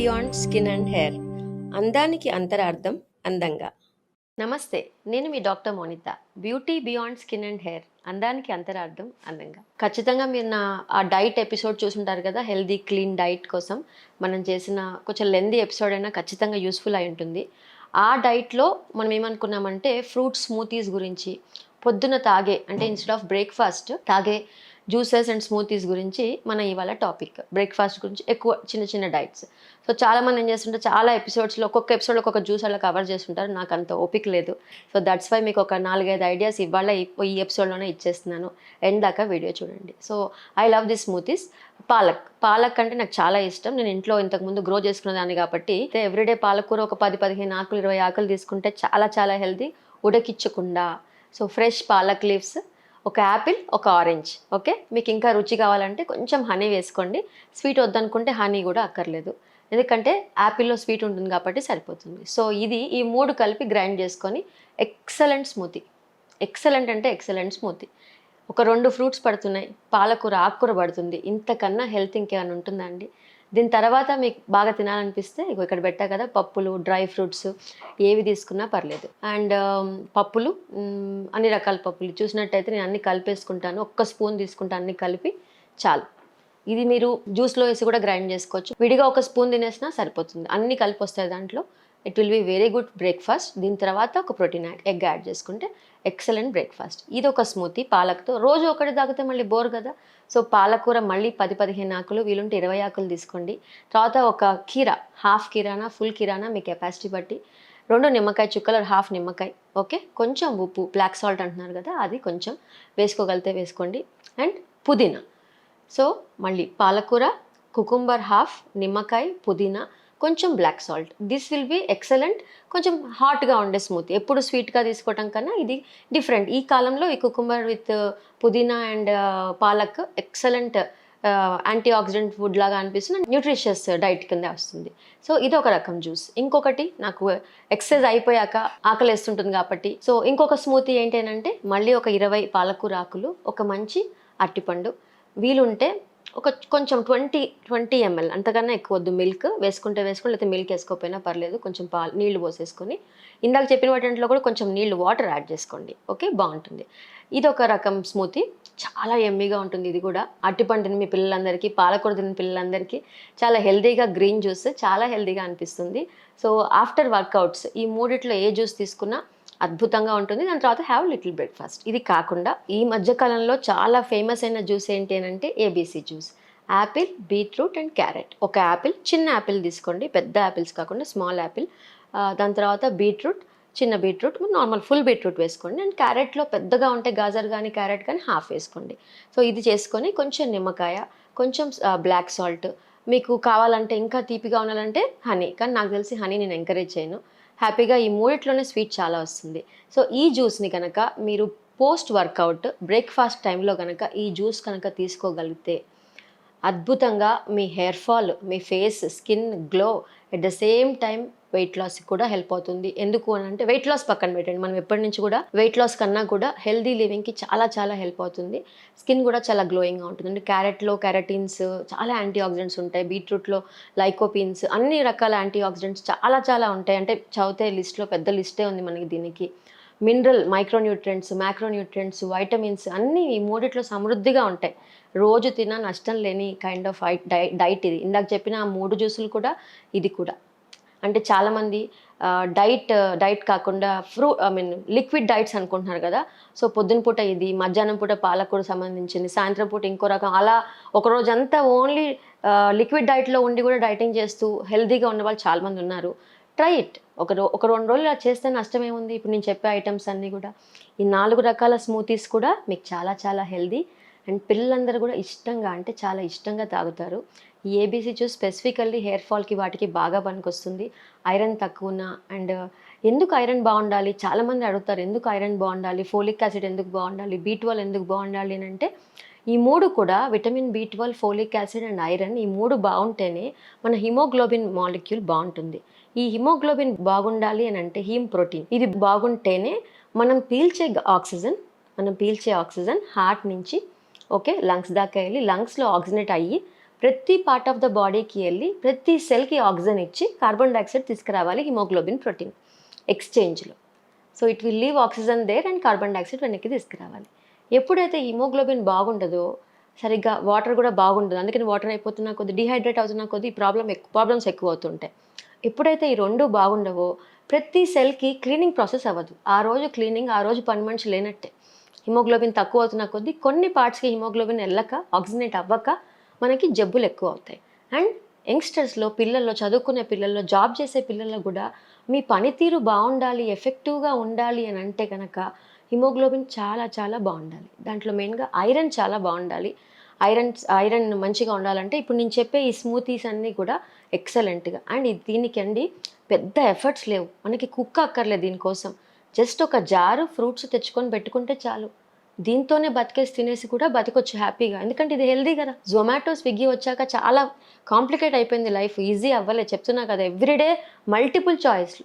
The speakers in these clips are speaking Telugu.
బియాండ్ స్కిన్ అండ్ హెయిర్, అందానికి అంతరార్థం అందంగా. నమస్తే, నేను మీ doctor Monitha. Beauty beyond skin and hair, అందానికి అంతరార్థం అందంగా. ఖచ్చితంగా మీరు ఆ డైట్ ఎపిసోడ్ చూసుంటారు కదా, హెల్దీ క్లీన్ డైట్ కోసం మనం చేసిన కొంచెం లెందీ ఎపిసోడ్ అయినా ఖచ్చితంగా యూస్ఫుల్ అయి ఉంటుంది. ఆ డైట్లో మనం ఏమనుకున్నామంటే ఫ్రూట్ స్మూతీస్ గురించి, పొద్దున తాగే అంటే ఇన్స్టెడ్ ఆఫ్ బ్రేక్ఫాస్ట్ తాగే జ్యూసెస్ అండ్ స్మూతీస్ గురించి మన ఇవాళ టాపిక్. బ్రేక్ఫాస్ట్ గురించి ఎక్కువ చిన్న చిన్న డైట్స్. సో చాలామంది ఏం చేస్తుంటే చాలా ఎపిసోడ్స్లో ఒక్కొక్క ఎపిసోడ్లో ఒక్కొక్క జ్యూస్ అలా కవర్ చేస్తుంటారు. నాకు అంత ఓపిక లేదు. సో దట్స్ వై మీకు ఒక 4-5 ఐడియాస్ ఇవాళ ఈ ఎపిసోడ్లోనే ఇచ్చేస్తున్నాను. ఎండ్ దాకా వీడియో చూడండి. So I love this smoothies. Palak అంటే నాకు చాలా ఇష్టం. నేను ఇంట్లో ఇంతకుముందు గ్రో చేసుకునేదాన్ని కాబట్టి ఎవ్రీడే పాలకూర ఒక 10-15 ఆకులు 20 ఆకులు తీసుకుంటే చాలా చాలా హెల్తీ, ఉడకిచ్చకుండా. సో ఫ్రెష్ పాలక్ లీవ్స్, ఒక యాపిల్, ఒక ఆరెంజ్. ఓకే, మీకు ఇంకా రుచి కావాలంటే కొంచెం హనీ వేసుకోండి. స్వీట్ వద్దనుకుంటే హనీ కూడా అక్కర్లేదు, ఎందుకంటే యాపిల్లో స్వీట్ ఉంటుంది కాబట్టి సరిపోతుంది. సో ఈ 3 కలిపి గ్రైండ్ చేసుకొని ఎక్సలెంట్ స్మూతీ. ఎక్సలెంట్ అంటే ఎక్సలెంట్ స్మూతీ. ఒక 2 ఫ్రూట్స్ పడుతున్నాయి, పాలకూర ఆకుకూర పడుతుంది. ఇంతకన్నా హెల్త్ ఇంకేమైనా ఉంటుందా అండి? దీని తర్వాత మీకు బాగా తినాలనిపిస్తే ఇక్కడ పెట్టా కదా, పప్పులు, డ్రై ఫ్రూట్స్ ఏవి తీసుకున్నా పర్లేదు. అండ్ పప్పులు, అన్ని రకాల పప్పులు చూసినట్టయితే నేను అన్ని కలిపేసుకుంటాను. ఒక్క స్పూన్ తీసుకుంటాను, అన్ని కలిపి చాలు. ఇది మీరు జ్యూస్లో వేసి కూడా గ్రైండ్ చేసుకోవచ్చు. విడిగా ఒక స్పూన్ తినేసినా సరిపోతుంది. అన్ని కలిపి వస్తాయి దాంట్లో. It will be very good breakfast. దీని తర్వాత ఒక ప్రోటీన్ ఎగ్ యాడ్ చేసుకుంటే ఎక్సలెంట్ బ్రేక్ఫాస్ట్. ఇది ఒక స్మూతీ పాలక్తో. రోజు ఒకటి తాగితే మళ్ళీ బోర్ కదా. సో పాలకూర మళ్ళీ 10-15 ఆకులు, వీలుంటే 20 ఆకులు తీసుకోండి. తర్వాత ఒక కీరా, హాఫ్ కీరానా ఫుల్ కీరానా మీ కెపాసిటీ బట్టి, 2 నిమ్మకాయ చుక్కలు, హాఫ్ నిమ్మకాయ. ఓకే, కొంచెం ఉప్పు, బ్లాక్ సాల్ట్ అంటున్నారు కదా, అది కొంచెం వేసుకోగలిగితే వేసుకోండి. అండ్ పుదీనా. సో మళ్ళీ పాలకూర, కుకుంబర్ హాఫ్, నిమ్మకాయ, పుదీనా, కొంచెం black salt. This will be excellent. కొంచెం హాట్గా ఉండే స్మూతీ. ఎప్పుడు స్వీట్గా తీసుకోవటం కన్నా ఇది డిఫరెంట్. ఈ కాలంలో ఈ కుకుంబర్ విత్ పుదీనా and palak excellent anti oxidant food లాగా అనిపిస్తుంది, న్యూట్రిషియస్ డైట్ కింద వస్తుంది. సో ఇది ఒక రకం జ్యూస్. ఇంకొకటి, నాకు ఎక్సర్సైజ్ అయిపోయాక ఆకలి వేస్తుంటుంది కాబట్టి, సో ఇంకొక స్మూతీ ఏంటి అంటే మళ్ళీ ఒక 20 పాలకూర ఆకులు, ఒక మంచి అరటిపండు, వీలుంటే ఒక కొంచెం 20 ml, అంతకన్నా ఎక్కువ వద్దు, మిల్క్ వేసుకుంటే వేసుకోండి, లేకపోతే మిల్క్ వేసుకోకపోయినా పర్లేదు. కొంచెం నీళ్లు పోసేసుకొని, ఇందాక చెప్పిన వాటిలో కూడా కొంచెం నీళ్లు, వాటర్ యాడ్ చేసుకోండి. ఓకే, బాగుంటుంది. ఇది ఒక రకం స్మూతీ, చాలా ఎమ్మీగా ఉంటుంది. ఇది కూడా అరటిపండు తిని మీ పిల్లలందరికీ, పాలకూర తిని పిల్లలందరికీ చాలా హెల్తీగా, గ్రీన్ జ్యూస్ చాలా హెల్తీగా అనిపిస్తుంది. సో ఆఫ్టర్ వర్కౌట్స్ ఈ మూడిట్లో ఏ జ్యూస్ తీసుకున్నా అద్భుతంగా ఉంటుంది. దాని తర్వాత హ్యావ్ లిటిల్ బ్రేక్ఫాస్ట్. ఇది కాకుండా ఈ మధ్యకాలంలో చాలా ఫేమస్ అయిన జ్యూస్ ఏంటి అంటే ABC juice. Apple, beetroot and carrot. ఒక యాపిల్, చిన్న యాపిల్ తీసుకోండి, పెద్ద యాపిల్స్ కాకుండా స్మాల్ యాపిల్. దాని తర్వాత బీట్రూట్, చిన్న బీట్రూట్, నార్మల్ ఫుల్ బీట్రూట్ వేసుకోండి. అండ్ క్యారెట్లో పెద్దగా ఉంటే గాజర్ కానీ క్యారెట్ కానీ హాఫ్ వేసుకోండి. సో ఇది చేసుకొని కొంచెం నిమ్మకాయ, కొంచెం బ్లాక్ సాల్ట్, మీకు కావాలంటే ఇంకా తీపిగా ఉండాలంటే హనీ, కానీ నాకు తెలిసి హనీ నేను ఎంకరేజ్ చేయను. హ్యాపీగా ఈ మూడిట్లోనే స్వీట్ చాలా వస్తుంది. సో ఈ జ్యూస్ని కనుక మీరు పోస్ట్ వర్కౌట్ బ్రేక్ఫాస్ట్ టైంలో కనుక ఈ జ్యూస్ కనుక తీసుకోగలిగితే అద్భుతంగా మీ హెయిర్ ఫాల్, మీ face, skin glow, at the same time weight loss కూడా హెల్ప్ అవుతుంది. ఎందుకు అని అంటే, వెయిట్ లాస్ పక్కన పెట్టండి, మనం ఎప్పటి నుంచి కూడా వెయిట్ లాస్ కన్నా కూడా హెల్దీ లివింగ్కి చాలా చాలా హెల్ప్ అవుతుంది. స్కిన్ కూడా చాలా గ్లోయింగ్గా ఉంటుంది. అంటే క్యారెట్లో కెరటిన్స్, చాలా యాంటీ ఆక్సిడెంట్స్ ఉంటాయి. బీట్రూట్లో లైకోపిన్స్, అన్ని రకాల యాంటీ ఆక్సిడెంట్స్ చాలా చాలా ఉంటాయి. అంటే చదివితే లిస్ట్లో పెద్ద లిస్టే ఉంది మనకి దీనికి. మినరల్, మైక్రోన్యూట్రియంట్స్, మ్యాక్రోన్యూట్రియంట్స్, వైటమిన్స్ అన్నీ ఈ మూడిట్లో సమృద్ధిగా ఉంటాయి. రోజు తిన్నా నష్టం లేని కైండ్ ఆఫ్ డైట్ ఇది. ఇందాక చెప్పిన ఆ 3 జ్యూసులు కూడా, ఇది కూడా. అంటే చాలామంది డైట్ కాకుండా లిక్విడ్ డైట్స్ అనుకుంటున్నారు కదా. సో పొద్దున పూట ఇది, మధ్యాహ్నం పూట పాలకూర సంబంధించింది, సాయంత్రం పూట ఇంకో రకం, అలా ఒక రోజంతా ఓన్లీ లిక్విడ్ డైట్లో ఉండి కూడా డైటింగ్ చేస్తూ హెల్తీగా ఉన్న వాళ్ళు చాలామంది ఉన్నారు. Try it. ఒక 2 రోజులు అలా చేస్తే నష్టం ఏముంది? ఇప్పుడు నేను చెప్పే ఐటమ్స్ అన్నీ కూడా, ఈ 4 రకాల స్మూతీస్ కూడా మీకు చాలా చాలా హెల్దీ. అండ్ పిల్లలందరూ కూడా ఇష్టంగా, అంటే చాలా ఇష్టంగా తాగుతారు. ఈ ఏబీసీ జ్యూస్ స్పెసిఫికల్లీ హెయిర్ ఫాల్కి వాటికి బాగా పనికొస్తుంది. ఐరన్ తక్కువ ఉన్న, అండ్ ఎందుకు ఐరన్ బాగుండాలి, చాలామంది అడుగుతారు, ఎందుకు ఐరన్ బాగుండాలి, ఫోలిక్ యాసిడ్ ఎందుకు బాగుండాలి, B12 ఎందుకు బాగుండాలి అని అంటే, ఈ 3 కూడా vitamin B12, folic acid and iron, ఈ 3 బాగుంటేనే మన హిమోగ్లోబిన్ మాలిక్యూల్ బాగుంటుంది. ఈ హిమోగ్లోబిన్ బాగుండాలి అని అంటే హీమ్ ప్రోటీన్, ఇది బాగుంటేనే మనం పీల్చే ఆక్సిజన్ హార్ట్ నుంచి ఓకే లంగ్స్ దాకా వెళ్ళి లంగ్స్లో ఆక్సిజనేట్ అయ్యి ప్రతి పార్ట్ ఆఫ్ ద బాడీకి వెళ్ళి ప్రతి సెల్కి ఆక్సిజన్ ఇచ్చి కార్బన్ డైఆక్సైడ్ తీసుకురావాలి హిమోగ్లోబిన్ ప్రోటీన్ ఎక్స్చేంజ్లో. So it will leave oxygen there and carbon dioxide వెనక్కి తీసుకురావాలి. ఎప్పుడైతే హిమోగ్లోబిన్ బాగుండదో, సరిగ్గా వాటర్ కూడా బాగుండదు, అందుకని వాటర్ అయిపోతున్న కొద్ది డిహైడ్రేట్ అవుతున్న కొద్ది ప్రాబ్లమ్స్ ఎక్కువ అవుతుంటాయి. ఎప్పుడైతే ఈ రెండు బాగుండవో ప్రతి సెల్కి క్లీనింగ్ ప్రాసెస్ అవ్వదు. ఆ రోజు క్లీనింగ్, ఆ రోజు పని మనిషి లేనట్టే. హిమోగ్లోబిన్ తక్కువ అవుతున్న కొద్దీ కొన్ని పార్ట్స్కి హిమోగ్లోబిన్ వెళ్ళక, ఆక్సిజనేట్ అవ్వక మనకి జబ్బులు ఎక్కువ అవుతాయి. అండ్ యంగ్స్టర్స్లో, పిల్లల్లో, చదువుకునే పిల్లల్లో, జాబ్ చేసే పిల్లల్లో కూడా మీ పనితీరు బాగుండాలి, ఎఫెక్టివ్గా ఉండాలి అని అంటే కనుక హిమోగ్లోబిన్ చాలా చాలా బాగుండాలి. దాంట్లో మెయిన్గా ఐరన్ చాలా బాగుండాలి. ఐరన్ మంచిగా ఉండాలంటే ఇప్పుడు నేను చెప్పే ఈ స్మూతీస్ అన్నీ కూడా ఎక్సలెంట్గా. అండ్ దీనికి అండి పెద్ద ఎఫర్ట్స్ లేవు, మనకి కుక్ అక్కర్లేదు దీనికోసం. జస్ట్ ఒక జారు ఫ్రూట్స్ తెచ్చుకొని పెట్టుకుంటే చాలు. దీంతోనే బతికేసి తినేసి కూడా బతికొచ్చు హ్యాపీగా, ఎందుకంటే ఇది హెల్దీ కదా. జొమాటో, స్విగ్గీ వచ్చాక చాలా కాంప్లికేట్ అయిపోయింది లైఫ్, ఈజీ అవ్వలేదు. చెప్తున్నా కదా, ఎవ్రీడే మల్టిపుల్ చాయిస్లు.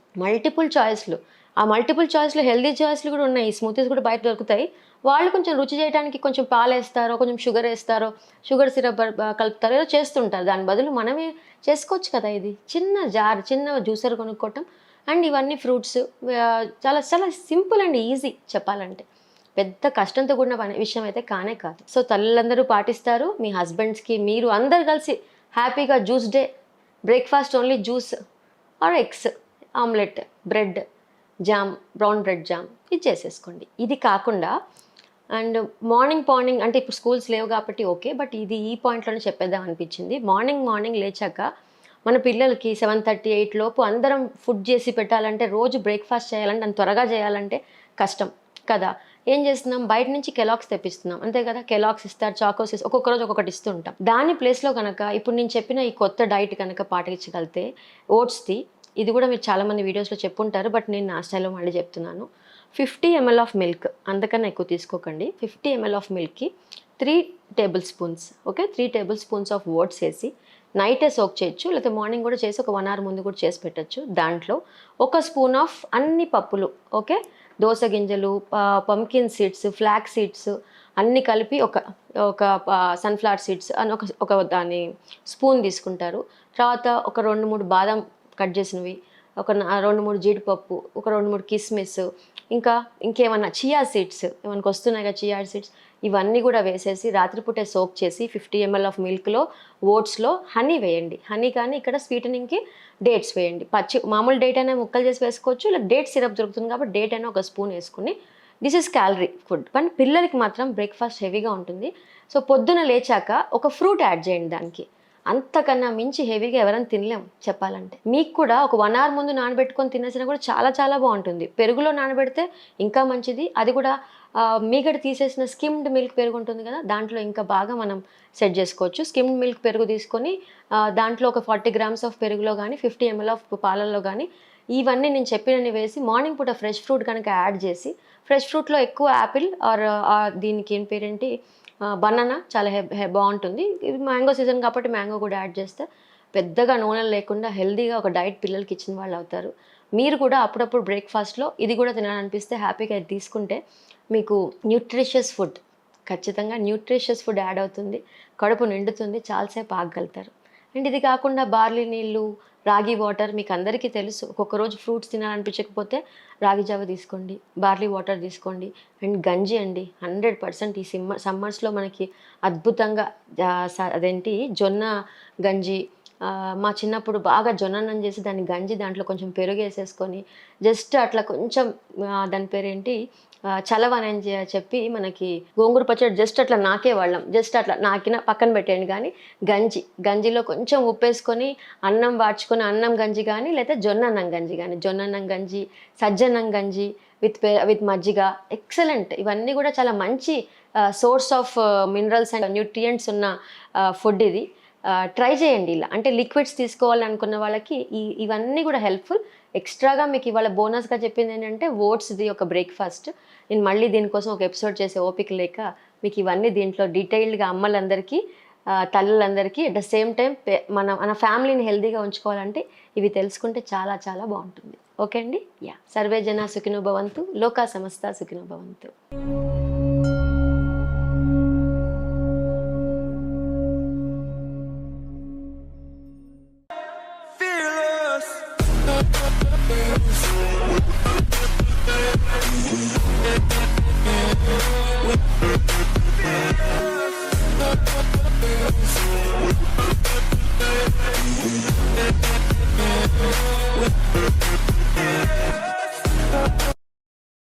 ఆ మల్టిపుల్ చాయిస్లో హెల్దీ చాయిస్లు కూడా ఉన్నాయి. ఈ స్మూతీస్ కూడా బయట దొరుకుతాయి. వాళ్ళు కొంచెం రుచి చేయడానికి కొంచెం పాలు వేస్తారో, కొంచెం షుగర్ వేస్తారో, షుగర్ సిరప్ కలుపుతారో, ఏదో చేస్తుంటారు. దాని బదులు మనమే చేసుకోవచ్చు కదా. ఇది చిన్న జ్యూసర్ కొనుక్కోవటం అండ్ ఇవన్నీ ఫ్రూట్స్, చాలా చాలా సింపుల్ అండ్ ఈజీ చెప్పాలంటే. పెద్ద కష్టంతో కూడిన విషయం అయితే కానే కాదు. సో తల్లులందరూ పాటిస్తారు, మీ హస్బెండ్స్కి మీరు అందరు కలిసి హ్యాపీగా juice day, breakfast only juice or eggs omelette, bread jam, brown bread jam ఇది చేసేసుకోండి. ఇది కాకుండా అండ్ మార్నింగ్ అంటే ఇప్పుడు స్కూల్స్ లేవు కాబట్టి ఓకే, బట్ ఇది ఈ పాయింట్లోనే చెప్పేద్దాం అనిపించింది. మార్నింగ్ లేచాక మన పిల్లలకి 7:30, 8 లోపు అందరం ఫుడ్ చేసి పెట్టాలంటే, రోజు బ్రేక్ఫాస్ట్ చేయాలంటే, అంత త్వరగా చేయాలంటే కష్టం కదా. ఏం చేస్తున్నాం, బయట నుంచి కెలాక్స్ తెప్పిస్తున్నాం, అంతే కదా. కెలాక్స్ ఇస్తారు, చాకోస్ ఇస్తారు, ఒక్కొక్క రోజు ఒక్కొక్కటి ఇస్తూ ఉంటాం. దాని ప్లేస్లో కనుక ఇప్పుడు నేను చెప్పిన ఈ కొత్త డైట్ కనుక పాటించగలిగితే, ఓట్స్ది, ఇది కూడా మీరు చాలామంది వీడియోస్లో చెప్పుంటారు, బట్ నేను నా స్టైల్లో మళ్ళీ చెప్తున్నాను. 50 ml ఆఫ్ మిల్క్, అంతకన్నా ఎక్కువ తీసుకోకండి. 50 ml ఆఫ్ మిల్క్కి 3 tablespoons, okay, 3 tablespoons of oats వేసి నైటే సోక్ చేయొచ్చు, లేకపోతే మార్నింగ్ కూడా చేసి ఒక 1 hour ముందు కూడా చేసి పెట్టచ్చు. దాంట్లో 1 స్పూన్ ఆఫ్ అన్ని పప్పులు, ఓకే, దోస గింజలు, పంకిన్ సీడ్స్, ఫ్లాక్ సీడ్స్ అన్నీ కలిపి ఒక సన్ఫ్లవర్ సీడ్స్ అని ఒక దాని స్పూన్ తీసుకుంటారు. తర్వాత ఒక 2-3 బాదం కట్ చేసినవి, ఒక 2-3 జీడిపప్పు, ఒక 2-3 కిస్మిస్, ఇంకేమన్నా చియా సీడ్స్ ఏమన్నా వస్తున్నాయి కదా, చియా సీడ్స్, ఇవన్నీ కూడా వేసేసి రాత్రిపూటే సోక్ చేసి 50 ml ఆఫ్ మిల్క్లో, ఓట్స్లో హనీ వేయండి. హనీ కానీ ఇక్కడ స్వీటనింగ్కి డేట్స్ వేయండి. మామూలు డేట్ అయినా ముక్కలు చేసి వేసుకోవచ్చు, ఇలా డేట్ సిరప్ దొరుకుతుంది కాబట్టి డేట్ అయినా 1 స్పూన్ వేసుకుని, దిస్ ఇస్ క్యాలరీ ఫుడ్. కానీ పిల్లలకి మాత్రం బ్రేక్ఫాస్ట్ హెవీగా ఉంటుంది. సో పొద్దున లేచాక ఒక ఫ్రూట్ యాడ్ చేయండి దానికి. అంతకన్నా మించి హెవీగా ఎవరైనా తినలేము చెప్పాలంటే. మీకు కూడా ఒక 1 hour ముందు నానబెట్టుకొని తినేసినా కూడా చాలా చాలా బాగుంటుంది. పెరుగులో నానబెడితే ఇంకా మంచిది. అది కూడా మీగడ తీసేసిన స్కిమ్డ్ మిల్క్ పెరుగు ఉంటుంది కదా, దాంట్లో ఇంకా బాగా మనం సెట్ చేసుకోవచ్చు. స్కిమ్డ్ మిల్క్ పెరుగు తీసుకొని దాంట్లో ఒక 40 grams ఆఫ్ పెరుగులో కానీ, 50 ml ఆఫ్ పాలల్లో కానీ ఇవన్నీ నేను చెప్పినవి వేసి మార్నింగ్ పూట ఫ్రెష్ ఫ్రూట్ కనుక యాడ్ చేసి, ఫ్రెష్ ఫ్రూట్లో ఎక్కువ యాపిల్ ఆర్ దీనికి ఏం పేరేంటి, బనానా చాలా బాగుంటుంది. ఇది మ్యాంగో సీజన్ కాబట్టి మ్యాంగో కూడా యాడ్ చేస్తే పెద్దగా నూనెలు లేకుండా హెల్దీగా ఒక డైట్ పిల్లలకి ఇచ్చిన వాళ్ళు అవుతారు. మీరు కూడా అప్పుడప్పుడు బ్రేక్ఫాస్ట్లో ఇది కూడా తినాలనిపిస్తే హ్యాపీగా ఇది తీసుకుంటే మీకు న్యూట్రిషియస్ ఫుడ్, ఖచ్చితంగా న్యూట్రిషియస్ ఫుడ్ యాడ్ అవుతుంది, కడుపు నిండుతుంది, చాలాసేపు ఆగలుగుతారు. అండ్ ఇది కాకుండా బార్లీ నీళ్ళు, రాగి వాటర్ మీకు అందరికీ తెలుసు. ఒక్కొక్క రోజు ఫ్రూట్స్ తినాలనిపించకపోతే రాగి జావ తీసుకోండి, బార్లీ వాటర్ తీసుకోండి. అండ్ గంజి అండి, 100% ఈ సమ్మర్స్లో మనకి అద్భుతంగా అదేంటి జొన్న గంజి. మా చిన్నప్పుడు బాగా జొన్నన్నం చేసి దాన్ని గంజి, దాంట్లో కొంచెం పెరుగు వేసేసుకొని జస్ట్ అట్లా కొంచెం దాని పేరేంటి చలవని చెప్పి మనకి గోంగూర పచ్చడి జస్ట్ అట్లా నాకేవాళ్ళం. జస్ట్ అట్లా నాకిన పక్కన పెట్టేయండి. కానీ గంజిలో కొంచెం ఉప్పేసుకొని అన్నం వాడ్చుకొని అన్నం గంజి కానీ, లేదా జొన్నన్నం గంజి, సజ్జన్నం గంజి విత్ మజ్జిగ, ఎక్సలెంట్. ఇవన్నీ కూడా చాలా మంచి source of minerals and nutrients ఉన్న ఫుడ్ ఇది. ట్రై చేయండి. ఇలా అంటే లిక్విడ్స్ తీసుకోవాలనుకున్న వాళ్ళకి ఇవన్నీ కూడా హెల్ప్ఫుల్. ఎక్స్ట్రాగా మీకు ఇవాళ బోనస్గా చెప్పింది ఏంటంటే ఓట్స్ది ఒక బ్రేక్ఫాస్ట్. నేను మళ్ళీ దీనికోసం ఒక ఎపిసోడ్ చేసే ఓపిక లేక మీకు ఇవన్నీ దీంట్లో డీటెయిల్డ్గా అమ్మలందరికీ, తల్లులందరికీ అట్ ద సేమ్ టైం మన ఫ్యామిలీని హెల్దీగా ఉంచుకోవాలంటే ఇవి తెలుసుకుంటే చాలా చాలా బాగుంటుంది. ఓకే అండి. సర్వే జన సుఖినో భవంతు, లోకా సమస్త సుఖినో భవంతు.